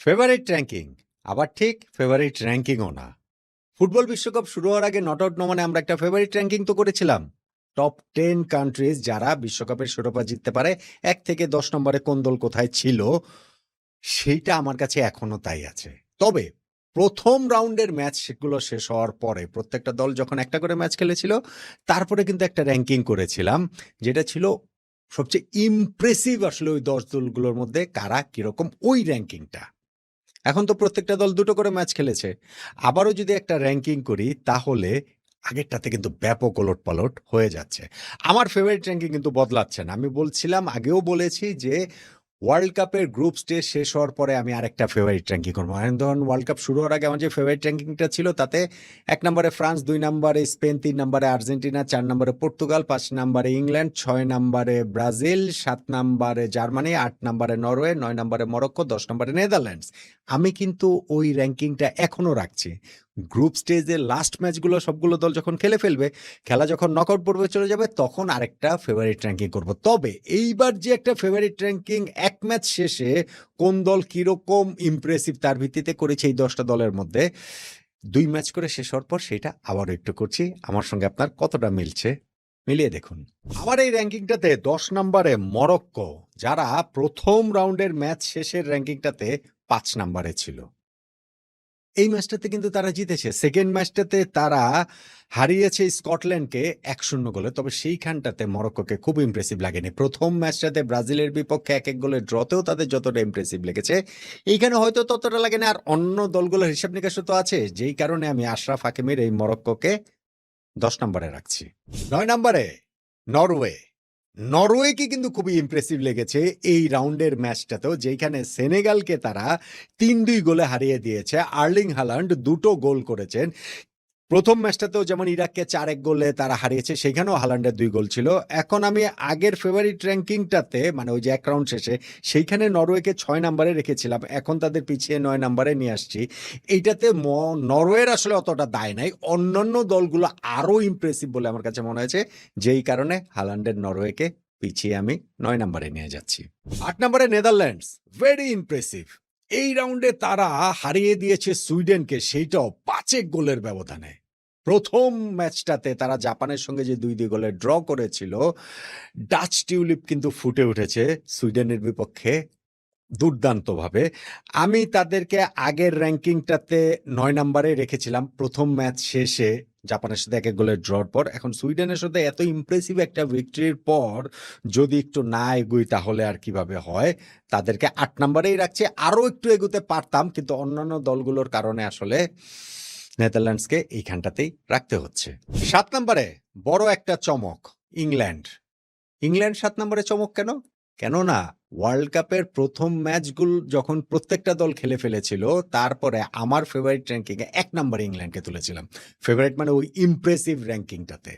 Favourite ranking আবার ঠিক favourite র্যাঙ্কিংও না। ফুটবল বিশ্বকাপ শুরু হওয়ার আগে নট আউট নমানে আমরা একটা ফেভারিট র্যাঙ্কিং তো করেছিলাম। টপ 10 কান্ট্রিজ যারা বিশ্বকাপের শিরোপা জিততে পারে 1 থেকে 10 নম্বরে কোন দল কোথায় ছিল, সেইটা আমার কাছে এখনো তাই আছে। তবে প্রথম রাউন্ডের ম্যাচ সেগুলো শেষ হওয়ার পরে প্রত্যেকটা দল যখন একটা করে ম্যাচ খেলেছিল, তারপরে কিন্তু একটা র্যাঙ্কিং করেছিলাম, যেটা ছিল সবচেয়ে ইমপ্রেসিভ আসলে ওই 10 দলগুলোর মধ্যে কারা কিরকম, ওই র্যাঙ্কিংটা। এখন তো প্রত্যেকটা দল ২ টো করে ম্যাচ খেলেছে। আবারও যদি একটা র‍্যাংকিং করি তাহলে আগেরটাতে কিন্তু ব্যাপক ওলটপালট হয়ে যাচ্ছে। আমার ফেভারিট র‍্যাংকিং কিন্তু বদলাচ্ছে না। আমি বলছিলাম, আগেও বলেছি যে ওয়ার্ল্ড কাপের গ্রুপ স্টেজ শেষ হওয়ার পরে আমি আরেকটা ফেভারিট র‍্যাংকিং করব। এখন ধরুন ওয়ার্ল্ড কাপ শুরু হওয়ার আগে আমার যে ফেভারিট র‍্যাংকিংটা ছিল তাতে ১ নম্বরে ফ্রান্স, ২ নম্বরে স্পেন, ৩ নম্বরে আর্জেন্টিনা, ৪ নম্বরে পর্তুগাল, ৫ নম্বরে ইংল্যান্ড, ৬ নম্বরে ব্রাজিল, ৭ নম্বরে জার্মানি, ৮ নম্বরে নরওয়ে, ৯ নম্বরে মরক্কো, ১০ নম্বরে নেদারল্যান্ডস। আমি কিন্তু ওই র‍্যাংকিংটা এখনো রাখছি। গ্রুপ স্টেজের লাস্ট ম্যাচগুলো সবগুলো দল যখন খেলে ফেলবে, খেলা যখন নকআউট পর্বে চলে যাবে, তখন আরেকটা ফেভারিট র‍্যাংকিং করব। তবে এইবার যে একটা ফেভারিট র‍্যাংকিং এক ম্যাচ শেষে কোন দল কিরকম ইমপ্রেসিভ তার ভিত্তিতে করেছি এই ১০ টা দলের মধ্যে, ২ ম্যাচ করে শেষ হওয়ার পর সেটা আবারও একটু করছি। আমার সঙ্গে আপনার কতটা মিলছে মিলিয়ে দেখুন। আমার এই র‍্যাংকিংটাতে ১০ নম্বরে মরক্কো, যারা প্রথম রাউন্ডের ম্যাচ শেষের র‍্যাংকিংটাতে ৫ নম্বরে ছিল। এই ম্যাচটাতে কিন্তু তারা জিতেছে। সেকেন্ড ম্যাচটাতে তারা হারিয়েছে স্কটল্যান্ডকে ১-০ গোলে। তবে সেইখানটাতে মরক্কোকে খুব ইমপ্রেসিভ লাগেনি। প্রথম ম্যাচটাতে ব্রাজিলের বিপক্ষে ১-১ গোলের ড্রতেও তাদের যতটা ইমপ্রেসিভ লেগেছে, এইখানে হয়তো ততটা লাগেনি। আর অন্য দলগুলোর হিসাব নিকাশও তো আছে। যেই কারণে আমি আশরাফ হাকিমের এই মরক্কোকে ১০ নম্বরে রাখছি। ৯ নম্বরে নরওয়ে। নরওয়েকে কিন্তু খুবই ইমপ্রেসিভ লেগেছে এই রাউন্ডের ম্যাচটাতেও, যেইখানে সেনেগালকে তারা ৩-২ গোলে হারিয়ে দিয়েছে। আর্লিং হালান্ড ২ টো গোল করেছেন। প্রথম ম্যাচটাতেও যেমন ইরাককে ৪-১ গোলে তারা হারিয়েছে, সেখানেও হালান্ডের ২ গোল ছিল। এখন আমি আগের ফেভারিট র‍্যাংকিংটাতে, মানে ওই যে ১ রাউন্ড শেষে, সেইখানে নরওয়েকে ৬ নম্বরে রেখেছিলাম। এখন তাদের পিছিয়ে ৯ নম্বরে নিয়ে আসছি। এইটাতে নরওয়ের আসলে অতটা দায় নাই। অন্যান্য দলগুলো আরও ইমপ্রেসিভ বলে আমার কাছে মনে হয়েছে, যেই কারণে হালান্ডের নরওয়েকে পিছিয়ে আমি ৯ নম্বরে নিয়ে যাচ্ছি। ৮ নম্বরে নেদারল্যান্ডস, ভেরি ইমপ্রেসিভ। এই রাউন্ডে তারা হারিয়ে দিয়েছে সুইডেনকে, সেইটাও ৫-১ গোলের ব্যবধানে। প্রথম ম্যাচটাতে তারা জাপানের সঙ্গে যে ২-২ গোলে ড্র করেছিল, ডাচ টিউলিপ কিন্তু ফুটে উঠেছে সুইডেনের বিপক্ষে দুর্দান্তভাবে। আমি তাদেরকে আগের র‍্যাংকিংটাতে ৯ নম্বরে রেখেছিলাম প্রথম ম্যাচ শেষে জাপানের সাথে ১-১ গোলের ড্রর পর। এখন সুইডেনের সাথে এত ইমপ্রেসিভ একটা ভিক্টরির পর যদি একটু না এগোই তাহলে আর কিভাবে হয়? তাদেরকে ৮ নম্বরেই রাখছি। আরও একটু এগোতে পারতাম, কিন্তু অন্যান্য দলগুলোর কারণে আসলে নেদারল্যান্ডসকে এইখানটাতেই রাখতে হচ্ছে। ৭ নম্বরে বড় একটা চমক, ইংল্যান্ড। ইংল্যান্ড ৭ নম্বরে চমক কেন? কেননা ওয়ার্ল্ড কাপের প্রথম ম্যাচগুলো যখন প্রত্যেকটা দল খেলে ফেলেছিল, তারপরে আমার ফেভারিট র‍্যাংকিংয়ে ১ নম্বরে ইংল্যান্ডকে তুলেছিলাম। ফেভারিট মানে ওই ইমপ্রেসিভ র‍্যাংকিংটাতে।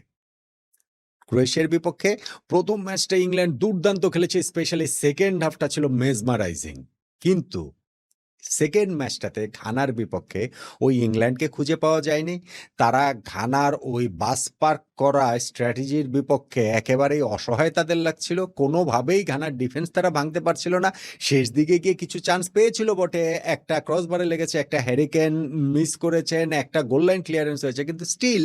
ক্রোয়েশিয়ার বিপক্ষে প্রথম ম্যাচটা ইংল্যান্ড দুর্দান্ত খেলেছে, স্পেশালি সেকেন্ড হাফটা ছিল মেসমারাইজিং। কিন্তু সেকেন্ড ম্যাচটাতে ঘানার বিপক্ষে ওই ইংল্যান্ডকে খুঁজে পাওয়া যায়নি। তারা ঘানার ওই বাস পার্ক করা স্ট্র্যাটেজির বিপক্ষে একেবারেই অসহায় তাদের লাগছিল। কোনোভাবেই ঘানার ডিফেন্স তারা ভাঙতে পারছিল না। শেষ দিকে গিয়ে কিছু চান্স পেয়েছিল বটে, একটা ক্রসবারে লেগেছে, একটা হ্যারি কেন মিস করেছেন, একটা গোল লাইন ক্লিয়ারেন্স হয়েছে, কিন্তু স্টিল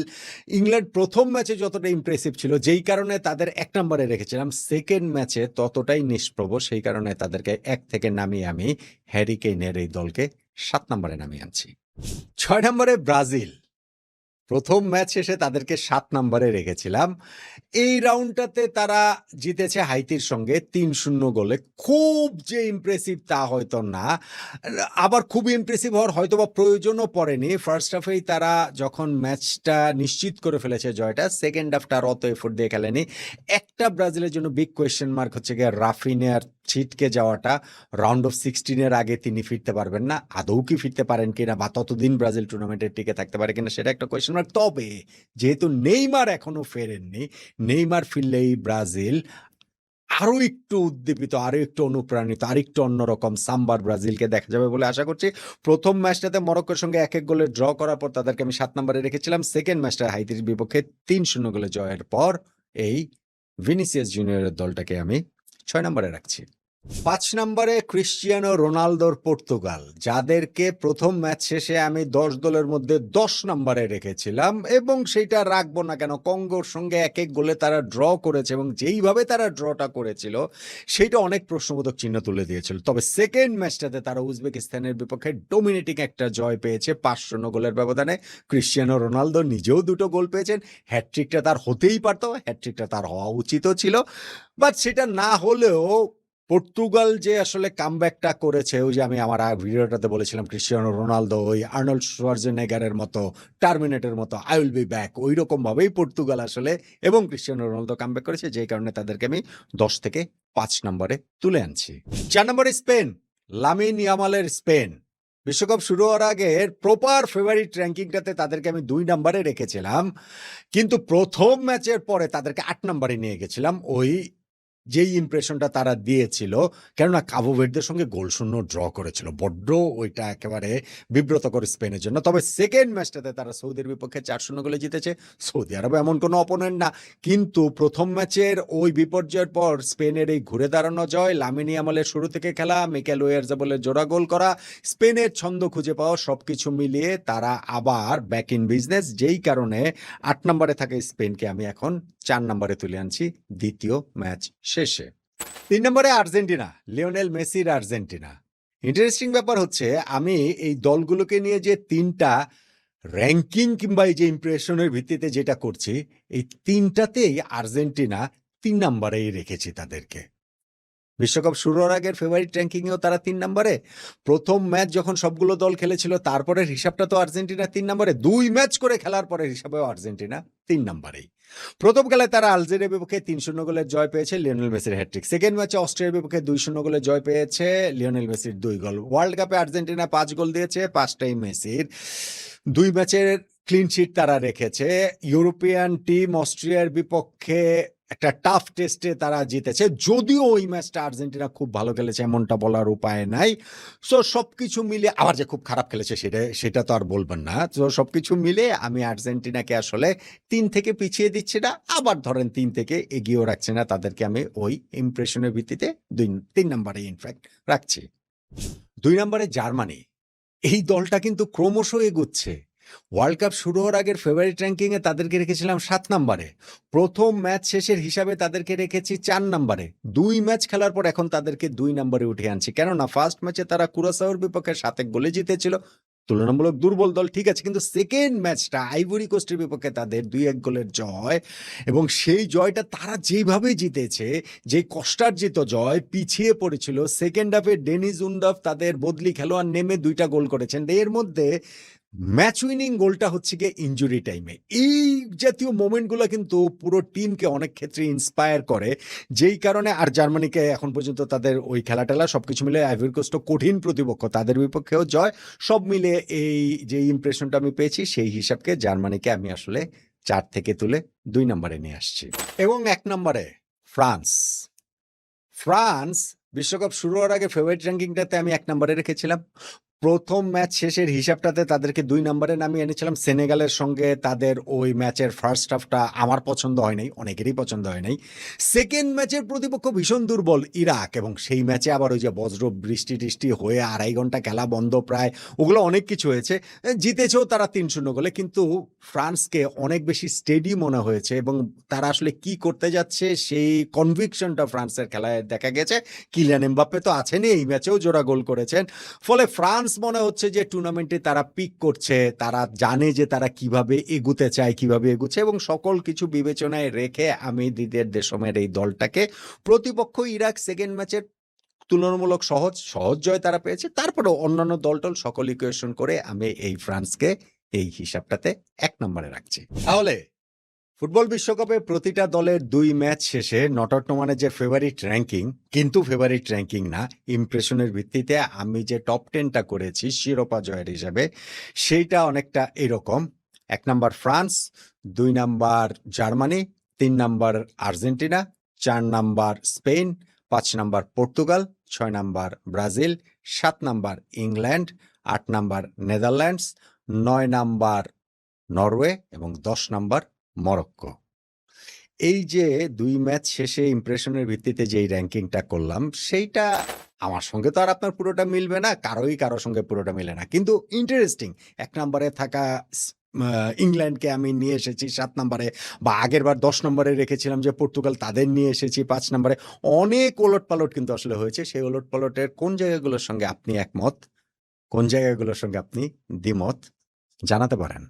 ইংল্যান্ড প্রথম ম্যাচে যতটা ইমপ্রেসিভ ছিল, যেই কারণে তাদের ১ নম্বরে রেখেছিলাম, সেকেন্ড ম্যাচে ততটাই নিষ্প্রভ। সেই কারণে তাদেরকে ১ থেকে নামিয়ে আমি হ্যারি কেইনের এই দলকে ৭ নম্বরে নামিয়ে আনছি। ৬ নম্বরে ব্রাজিল। প্রথম ম্যাচ শেষে তাদেরকে ৭ নম্বরে রেখেছিলাম। এই রাউন্ডটাতে তারা জিতেছে হাইতির সঙ্গে ৩-০ গোলে। খুব যে ইমপ্রেসিভ তা হয়তো না। আবার খুব ইমপ্রেসিভ হওয়ার হয়তোবা প্রয়োজনও পড়েনি। ফার্স্ট হাফেই তারা যখন ম্যাচটা নিশ্চিত করে ফেলেছে জয়টা, সেকেন্ড হাফটা আর অত এফোর্ট দিয়ে খেলেনি। একটা ব্রাজিলের জন্য বিগ কোয়েশ্চেন মার্ক হচ্ছে গিয়ে রাফিনিয়ার ছিটকে যাওয়াটা। রাউন্ড অফ 16 এর আগে তিনি ফিরতে পারবেন না। আদৌ কি ফিরতে পারেন কিনা, বা ততদিন ব্রাজিল টুর্নামেন্টে টিকে থাকতে পারে কিনা, সেটা একটা কোয়েশ্চেন মার্ক। তবে যেহেতু নেইমার এখনো ফেরেননি, নেইমার ফিরলেই ব্রাজিল আরো একটু উদ্দীপিত, আরো একটু অনুপ্রাণিত, আরেকটু অন্যরকম সাম্বার ব্রাজিলকে দেখা যাবে বলে আশা করছি। প্রথম ম্যাচটাতে মরক্কোর সঙ্গে ১-১ গোলে ড্র করার পর তাদেরকে আমি ৭ নম্বরে রেখেছিলাম। সেকেন্ড ম্যাচটা হাইতির বিপক্ষে ৩-০ গোলে জয়ের পর এই ভিনিসিয়াস জুনিয়রের দলটাকে আমি ৬ নম্বরে রাখছি। ৫ নম্বরে ক্রিশ্চিয়ানো রোনালদোর পর্তুগাল, যাদেরকে প্রথম ম্যাচ শেষে আমি ১০ দলের মধ্যে ১০ নম্বরে রেখেছিলাম এবং সেইটা রাখবো না কেন, কঙ্গোর সঙ্গে ১-১ গোলে তারা ড্র করেছে এবং যেইভাবে তারা ড্রটা করেছিল সেইটা অনেক প্রশ্নবোধক চিহ্ন তুলে দিয়েছিল। তবে সেকেন্ড ম্যাচটাতে তারা উজবেকিস্তানের বিপক্ষে ডমিনেটিং একটা জয় পেয়েছে ৫-০ গোলের ব্যবধানে। ক্রিশ্চিয়ানো রোনালদো নিজেও ২টো গোল পেয়েছেন। হ্যাটট্রিকটা তার হতেই পারত, হ্যাটট্রিকটা তার হওয়া উচিতও ছিল। বাট সেটা না হলেও পর্তুগাল যে আসলে কামব্যাকটা করেছে, ওই যে আমি আমার ভিডিওটাতে বলেছিলাম ক্রিশ্চিয়ানো রোনালদো ওই আর্নল্ড শোয়ার্জেনেগারের মতো, টার্মিনেটরের মতো আই উইল বি ব্যাক, ওই রকম ভাবেই পর্তুগাল আসলে এবং ক্রিশ্চিয়ানো রোনালদো কামব্যাক করেছে, যেই কারণে তাদেরকে আমি ১০ থেকে ৫ নম্বরে তুলে আনছি। ৪ নম্বরে স্পেন, লামিন ইয়ামালের স্পেন। বিশ্বকাপ শুরু হওয়ার আগে প্রপার ফেভারিট র্যাঙ্কিংটাতে তাদেরকে আমি ২ নম্বরে রেখেছিলাম, কিন্তু প্রথম ম্যাচের পরে তাদেরকে ৮ নম্বরে নিয়ে গেছিলাম ওই যেই ইমপ্রেশনটা তারা দিয়েছিল, কেননা কাবো ভের্দের সঙ্গে গোলশূন্য ড্র করেছিল, বড্ড ওইটা একেবারে বিব্রতকর স্পেনের জন্য। তবে সেকেন্ড ম্যাচটাতে তারা সৌদির বিপক্ষে ৪-০ গোলে জিতেছে। সৌদি আরব এমন কোনো অপোনেন্ট না, কিন্তু প্রথম ম্যাচের ওই বিপর্যয়ের পর স্পেনের এই ঘুরে দাঁড়ানো জয়, লামিন ইয়ামালের শুরু থেকে খেলা, মিকেল ওয়াইয়ারজাবালের জোড়া গোল করা, স্পেনের ছন্দ খুঁজে পাওয়া, সবকিছু মিলিয়ে তারা আবার ব্যাক ইন বিজনেস, যেই কারণে ৮ নম্বরে থাকা স্পেনকে আমি এখন ৪ নম্বরে তুলে আনছি দ্বিতীয় ম্যাচ শেষে। ৩ নম্বরে আর্জেন্টিনা, লিওনেল মেসির আর্জেন্টিনা। ইন্টারেস্টিং ব্যাপার হচ্ছে, আমি এই দলগুলোকে নিয়ে যে ৩টা র্যাঙ্কিং কিংবা এই যে ইমপ্রেশনের ভিত্তিতে যেটা করছি, এই ৩টাতেই আর্জেন্টিনা ৩ নম্বরেই রেখেছি তাদেরকে। বিশ্বকাপ শুরু হওয়ার আগের ফেভারিট র্যাঙ্কিংয়েও তারা ৩ নম্বরে। প্রথম ম্যাচ যখন সবগুলো দল খেলেছিল তারপরের হিসাবটা তো আর্জেন্টিনা ৩ নম্বরে। ২ ম্যাচ করে খেলার পরের হিসাবেও আর্জেন্টিনা ৩ নম্বরেই। প্রথম খেলায় তারা আলজেরিয়ার বিপক্ষে ৩-০ গোলের জয় পেয়েছে, লিওনেল মেসির হ্যাটট্রিক। সেকেন্ড ম্যাচে অস্ট্রিয়ার বিপক্ষে ২-০ গোলের জয় পেয়েছে, লিওনেল মেসির ২ গোল। ওয়ার্ল্ড কাপে আর্জেন্টিনা ৫ গোল দিয়েছে, ৫টাই মেসির। ২ ম্যাচের ক্লিন শিট তারা রেখেছে। ইউরোপিয়ান টিম অস্ট্রিয়ার বিপক্ষে একটা টাফ টেস্টে তারা জিতেছে, যদিও ওই ম্যাচটা আর্জেন্টিনা খুব ভালো খেলেছে এমনটা বলার উপায় নাই। সো সবকিছু মিলে, আবার যে খুব খারাপ খেলেছে সেটা তো আর বলবেন না। তো সবকিছু মিলে আমি আর্জেন্টিনাকে আসলে ৩ থেকে পিছিয়ে দিচ্ছি না, আবার ধরেন ৩ থেকে এগিয়েও রাখছি না, তাদেরকে আমি ওই ইমপ্রেশনের ভিত্তিতে ৩ নম্বরে ইনফ্যাক্ট রাখছি। ২ নম্বরে জার্মানি, এই দলটা কিন্তু ক্রমশ এগুচ্ছে। ওয়ার্ল্ড কাপ শুরু হওয়ার আগের ফেভারিট র্যাঙ্কিংয়ে তাদেরকে রেখেছিলাম ৭ নম্বরে। প্রথম ম্যাচ শেষের হিসাবে তাদেরকে রেখেছি ৪ নম্বরে। ২ ম্যাচ খেলার পর এখন তাদেরকে ২ নম্বরে উঠিয়ে আনছি, কেননা ফার্স্ট ম্যাচে তারা কুরাসাওর বিপক্ষে ৭-১ গোলে জিতেছিল, তুলনামূলক দুর্বল দল, ঠিক আছে, কিন্তু সেকেন্ড ম্যাচটা আইভরি কোস্টের বিপক্ষে তাদের ২-১ গোলের জয়, এবং সেই জয়টা তারা যেভাবে জিতেছে, যে কষ্টার্জিত জয়, পিছিয়ে পড়েছিল, সেকেন্ড হাফে ডেনিস উন্ডাফ তাদের বদলি খেলোয়াড় নেমে ২টা গোল করেছেন। এর মধ্যে ম্যাচ উইনিং গোলটা হচ্ছে গিয়ে ইনজুরি টাইমে। এই জাতীয় মোমেন্টগুলো কিন্তু পুরো টিমকে অনেক ক্ষেত্রে ইন্সপায়ার করে, যেই কারণে আর জার্মানিকে এখন পর্যন্ত তাদের ওই খেলা সবকিছু মিলে, আইভরি কোস্ট কঠিন প্রতিপক্ষ, তাদের বিপক্ষেও জয়, সব মিলে এই যে ইমপ্রেশনটা আমি পেয়েছি সেই হিসাবকে জার্মানিকে আমি আসলে ৪ থেকে তুলে ২ নম্বরে নিয়ে আসছি। এবং ১ নম্বরে ফ্রান্স। ফ্রান্স বিশ্বকাপ শুরু হওয়ার আগে ফেভারিট র্যাঙ্কিংটাতে আমি ১ নম্বরে রেখেছিলাম। প্রথম ম্যাচ শেষের হিসাবটাতে তাদেরকে ২ নম্বরে নামিয়ে এনেছিলাম। সেনেগালের সঙ্গে তাদের ওই ম্যাচের ফার্স্ট হাফটা আমার পছন্দ হয় নাই, অনেকেরই পছন্দ হয় নাই। সেকেন্ড ম্যাচের প্রতিপক্ষ ভীষণ দুর্বল ইরাক, এবং সেই ম্যাচে আবার ওই যে বজ্র বৃষ্টি হয়ে ২.৫ ঘন্টা খেলা বন্ধ প্রায়, ওগুলো অনেক কিছু হয়েছে। জিতেছেও তারা ৩-০ গোলে, কিন্তু ফ্রান্সকে অনেক বেশি স্টেডি মনে হয়েছে এবং তারা আসলে কি করতে যাচ্ছে সেই কনভিকশনটা ফ্রান্সের খেলায় দেখা গেছে। কিলিয়ান এমবাপ্পে তো আছেনই, এই ম্যাচেও জোড়া গোল করেছেন। ফলে ফ্রান্স মনে হচ্ছে যে টুর্নামেন্টে তারা পিক করছে, তারা জানে যে তারা কিভাবে এগুতে চায়, কিভাবে এগুচ্ছে, এবং সকল কিছু বিবেচনায় রেখে আমি দিদিয়ের দেশমের এই দলটাকে, প্রতিপক্ষ ইরাক সেকেন্ড ম্যাচের তুলনামূলক সহজ জয় তারা পেয়েছে, তারপরেও অন্যান্য দল সকল ইকুয়েশন করে আমি এই ফ্রান্সকে এই হিসাবটাতে ১ নম্বরে রাখছি। তাহলে ফুটবল বিশ্বকাপে প্রতিটা দলের ২ ম্যাচ শেষে নট আউট নোমানের যে ফেভারিট র্যাঙ্কিং, কিন্তু ফেভারিট র্যাঙ্কিং না, ইমপ্রেশনের ভিত্তিতে আমি যে টপ 10টা করেছি শিরোপা জয়ের হিসাবে, সেইটা অনেকটা এরকম: ১ নম্বর ফ্রান্স, ২ নম্বর জার্মানি, ৩ নম্বর আর্জেন্টিনা, ৪ নম্বর স্পেন, ৫ নম্বর পর্তুগাল, ৬ নম্বর ব্রাজিল, ৭ নম্বর ইংল্যান্ড, ৮ নম্বর নেদারল্যান্ডস, ৯ নম্বর নরওয়ে এবং ১০ নম্বর মরক্কো। এই যে ২ ম্যাচ শেষে ইমপ্রেশনের ভিত্তিতে যেই র‍্যাংকিংটা করলাম, সেইটা আমার সঙ্গে তো আর আপনার পুরোটা মিলবে না। কারো সঙ্গে পুরোটা মিলে না। কিন্তু ইন্টারেস্টিং ১ নম্বরে থাকা স আ ইংল্যান্ডকে আমি নিয়ে এসেছি ৭ নম্বরে বা আগেরবার ১০ নম্বরে রেখেছিলাম যে পর্তুগাল তাদের নিয়ে এসেছি ৫ নম্বরে। অনেক ওলটপালট কিন্তু আসলে হয়েছে। সেই ওলটপালটের কোন জায়গাগুলোর সঙ্গে আপনি একমত? কোন জায়গাগুলোর সঙ্গে আপনি দ্বিমত? জানাতে পারেন।